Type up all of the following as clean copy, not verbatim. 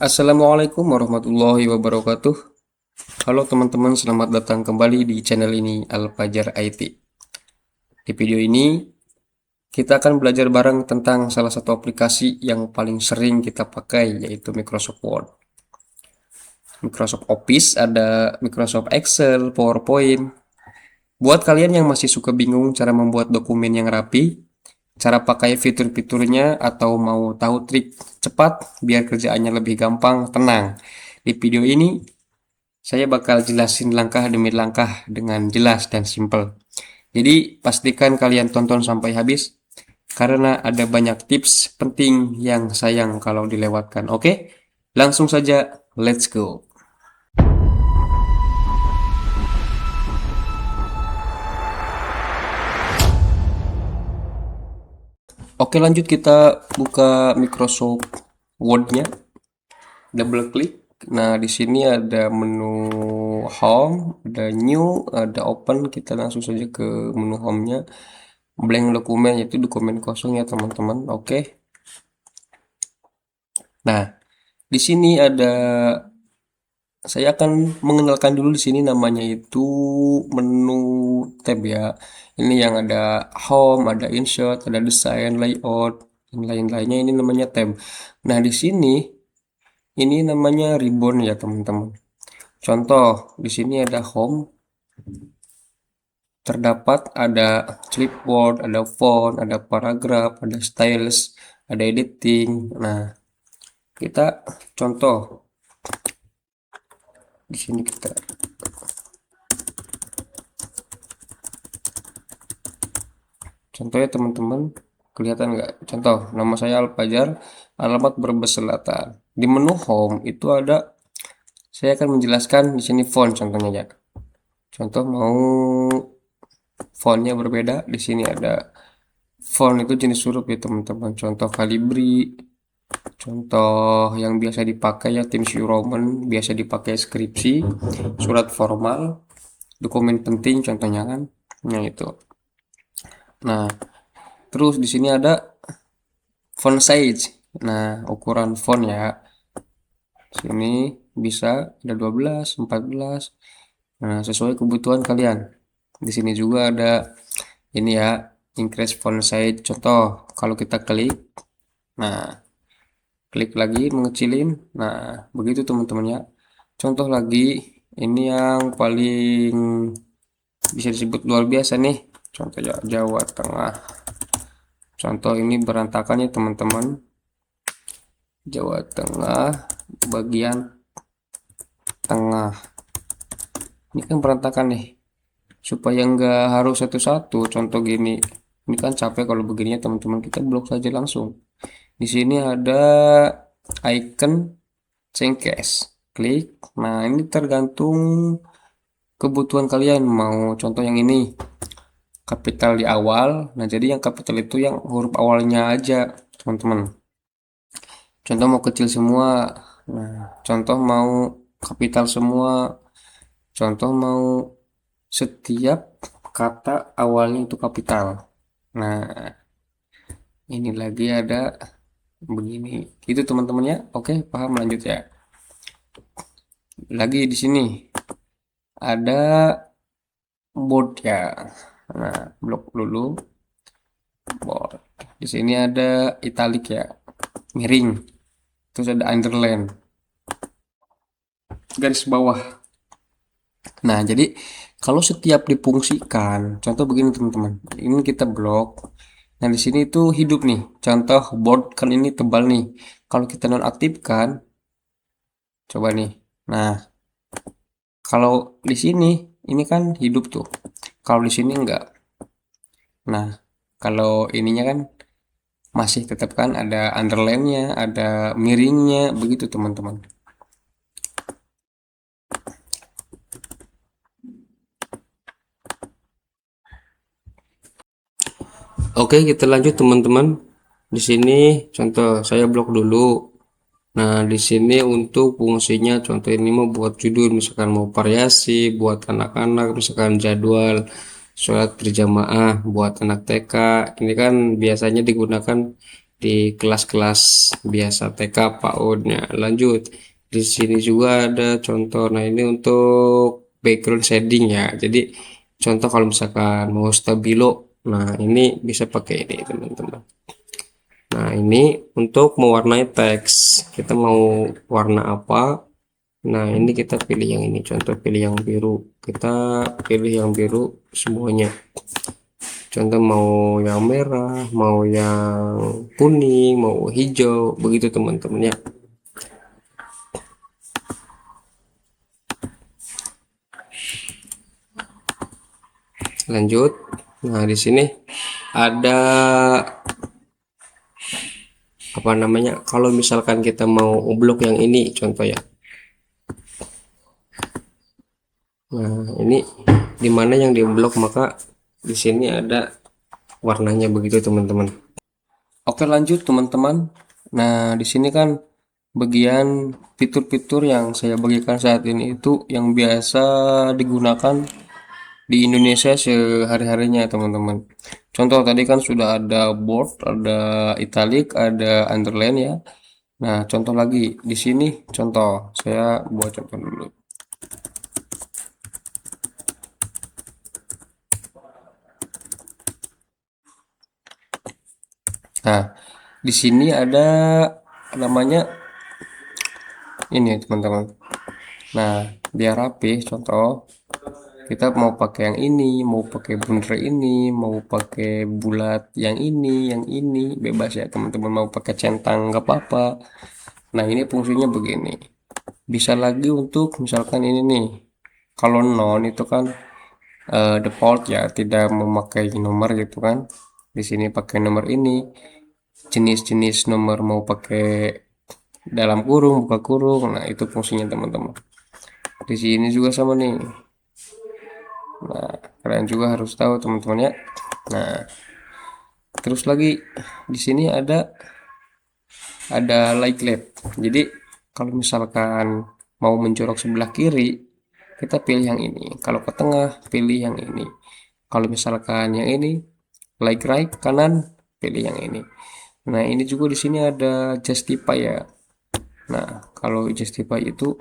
Assalamualaikum warahmatullahi wabarakatuh. Halo teman-teman, selamat datang kembali di channel ini Al-Fajar IT. Di video ini kita akan belajar bareng tentang salah satu aplikasi yang paling sering kita pakai, yaitu Microsoft Word. Microsoft Office, ada Microsoft Excel, PowerPoint. Buat kalian yang masih suka bingung cara membuat dokumen yang rapi, cara pakai fitur-fiturnya, atau mau tahu trik cepat biar kerjaannya lebih gampang, tenang. Di video ini saya bakal jelasin langkah demi langkah dengan jelas dan simpel. Jadi pastikan kalian tonton sampai habis karena ada banyak tips penting yang sayang kalau dilewatkan. Oke, langsung saja, let's go. Oke, lanjut kita buka Microsoft Word-nya, double klik. Nah, di sini ada menu home, ada new, ada open. Kita langsung saja ke menu home-nya. Blank dokumen, yaitu dokumen kosong ya teman-teman. Oke. Nah, di sini saya akan mengenalkan dulu di sini namanya itu menu tab ya. Ini yang ada home, ada insert, ada design, layout, dan lain-lainnya ini namanya tab. Nah, di sini ini namanya ribbon ya teman-teman. Contoh, di sini ada home, terdapat ada clipboard, ada font, ada paragraf, ada styles, ada editing. Nah, kita contoh di sini kita contohnya teman-teman, kelihatan nggak? Contoh, nama saya Alfajar, alamat Brebes Selatan. Di menu home itu ada, saya akan menjelaskan di sini font contohnya ya. Contoh mau fontnya berbeda, di sini ada font itu jenis huruf ya teman-teman. Contoh Calibri, contoh yang biasa dipakai ya Times New Roman, biasa dipakai skripsi, surat formal, dokumen penting contohnya kan. Nah itu. Nah, terus di sini ada font size. Nah, ukuran font ya. Sini bisa ada 12, 14. Nah, sesuai kebutuhan kalian. Di sini juga ada ini ya, increase font size. Contoh, kalau kita klik, nah, klik lagi mengecilin. Nah, begitu teman-teman ya. Contoh lagi, ini yang paling bisa disebut luar biasa nih. Contoh ya, Jawa Tengah. Contoh ini berantakan ya teman-teman. Jawa Tengah bagian tengah. Ini kan berantakan nih. Supaya nggak harus satu-satu. Contoh gini. Ini kan capek kalau begininya teman-teman. Kita blok saja langsung. Di sini ada icon change case. Klik. Nah, ini tergantung kebutuhan kalian. Mau contoh yang ini. Kapital di awal. Nah, jadi yang kapital itu yang huruf awalnya aja, teman-teman. Contoh mau kecil semua. Nah, contoh mau kapital semua. Contoh mau setiap kata awalnya itu kapital. Nah, ini lagi ada begini. Itu teman-teman ya. Oke, paham, lanjut ya. Lagi di sini ada board ya. Nah, blok dulu board. Di sini ada italic ya. Miring. Terus ada underline. Garis bawah. Nah, jadi kalau setiap difungsikan, contoh begini teman-teman. Ini kita blok. Nah, di sini itu hidup nih. Contoh board kan ini tebal nih. Kalau kita nonaktifkan, coba nih. Nah, kalau di sini ini kan hidup tuh. Kalau di sini enggak. Nah, kalau ininya kan masih tetap kan ada underline-nya, ada miringnya, begitu teman-teman. Oke, kita lanjut teman-teman. Di sini contoh saya blok dulu. Nah, di sini untuk fungsinya contoh ini mau buat judul, misalkan mau variasi, buat anak-anak, misalkan jadwal, sholat berjamaah, buat anak TK. Ini kan biasanya digunakan di kelas-kelas biasa TK PAUD-nya. Lanjut, di sini juga ada contoh. Nah, ini untuk background shading ya. Jadi contoh kalau misalkan mau stabilo, nah ini bisa pakai ini teman-teman. Nah, ini untuk mewarnai teks. Kita mau warna apa? Nah, ini kita pilih yang ini. Contoh pilih yang biru. Kita pilih yang biru semuanya. Contoh mau yang merah, mau yang kuning, mau hijau, begitu teman-teman ya. Lanjut. Nah, di sini ada apa namanya? Kalau misalkan kita mau blok yang ini, contoh ya. Nah, ini dimana yang diblok, maka di sini ada warnanya begitu teman-teman. Oke, lanjut teman-teman. Nah, di sini kan bagian fitur-fitur yang saya bagikan saat ini itu yang biasa digunakan di Indonesia sehari-harinya teman-teman. Contoh tadi kan sudah ada bold, ada italic, ada underline ya. Nah, contoh lagi di sini, contoh saya buat contoh dulu. Nah, di sini ada namanya ini teman-teman. Nah, biar rapi, contoh kita mau pakai yang ini, mau pakai bundar ini, mau pakai bulat yang ini, bebas ya teman-teman. Mau pakai centang nggak apa-apa. Nah, ini fungsinya begini. Bisa lagi untuk misalkan ini nih, kalau non itu kan default ya, tidak memakai nomor gitu kan. Di sini pakai nomor ini. Jenis-jenis nomor mau pakai dalam kurung, buka kurung. Nah, itu fungsinya teman-teman. Di sini juga sama nih. Nah, kalian juga harus tahu teman-teman ya. Nah, terus lagi di sini ada like left. Jadi kalau misalkan mau mencorok sebelah kiri, kita pilih yang ini. Kalau ke tengah, pilih yang ini. Kalau misalkan yang ini like right kanan, pilih yang ini. Nah, ini juga di sini ada justify ya. Nah, kalau justify itu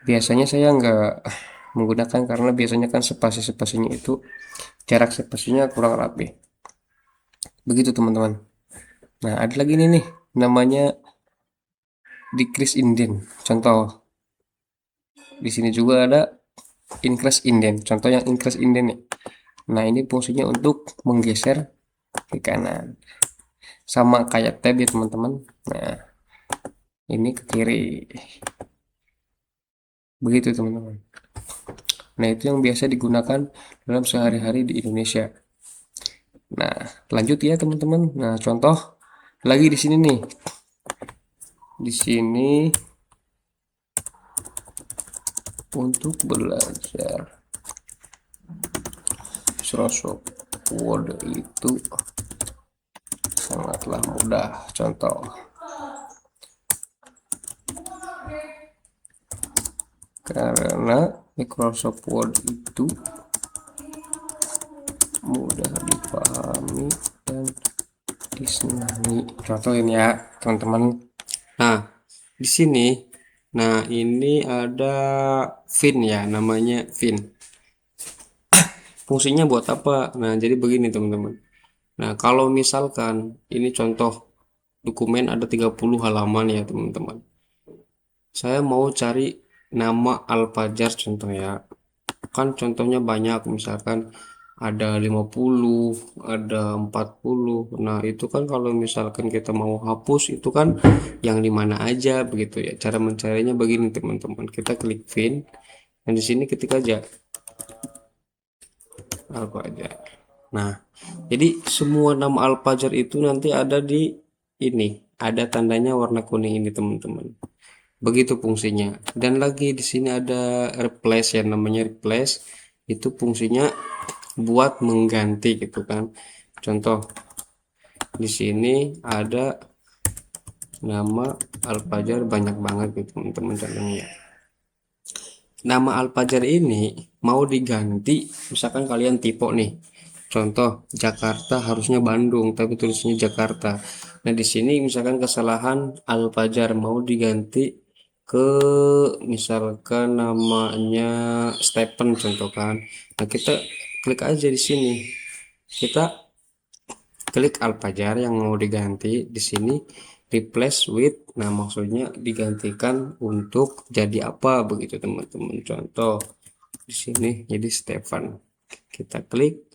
biasanya saya nggak menggunakan karena biasanya kan spasi-spasinya itu jarak spasinya kurang rapi. Begitu teman-teman. Nah, ada lagi nih namanya decrease indent. Contoh di sini juga ada increase indent. Contoh yang increase indent nih. Nah, ini fungsinya untuk menggeser ke kanan. Sama kayak tab ya teman-teman. Nah, ini ke kiri. Begitu teman-teman. Nah, itu yang biasa digunakan dalam sehari-hari di Indonesia. Nah, lanjut ya teman-teman. Nah, contoh lagi di sini nih. Di sini untuk belajar Microsoft Word itu sangatlah mudah. Contoh, karena Microsoft Word itu mudah dipahami dan disenangi. Contoh ini ya, teman-teman. Nah, di sini, nah ini ada Fin ya, namanya Fin. Fungsinya buat apa? Nah, jadi begini teman-teman. Nah, kalau misalkan ini contoh dokumen ada 30 halaman ya teman-teman. Saya mau cari nama Al-Fajar contoh ya. Kan contohnya banyak misalkan ada 50, ada 40. Nah, itu kan kalau misalkan kita mau hapus itu kan yang di mana aja begitu ya. Cara mencarinya begini teman-teman. Kita klik Fin dan di sini ketik aja Al-Fajar. Nah, jadi semua nama Al-Fajar itu nanti ada di ini, ada tandanya warna kuning ini teman-teman. Begitu fungsinya. Dan lagi di sini ada replace ya, namanya replace. Itu fungsinya buat mengganti gitu kan. Contoh di sini ada nama Al-Fajar banyak banget gitu teman-teman contohnya. Nama Al-Fajar ini mau diganti, misalkan kalian tipe nih. Contoh Jakarta harusnya Bandung, tapi tulisnya Jakarta. Nah, di sini misalkan kesalahan Al-Fajar mau diganti ke misalkan namanya Stephen contoh kan. Nah, kita klik aja di sini. Kita klik Al-Fajar yang mau diganti di sini replace with. Nah, maksudnya digantikan untuk jadi apa begitu teman-teman. Contoh di sini jadi Stephen. Kita klik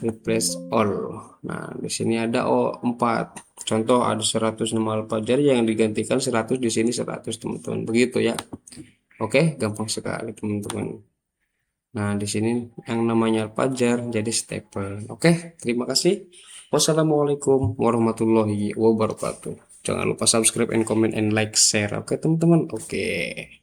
replace all. Nah, di sini ada 4. Contoh ada 100 nama Al-Fajar yang digantikan 100 di sini 100 teman-teman. Begitu ya. Oke, gampang sekali teman-teman. Nah, di sini yang namanya Al-Fajar jadi staple. Oke, terima kasih. Wassalamualaikum warahmatullahi wabarakatuh. Jangan lupa subscribe and comment and like share. Oke, teman-teman. Oke.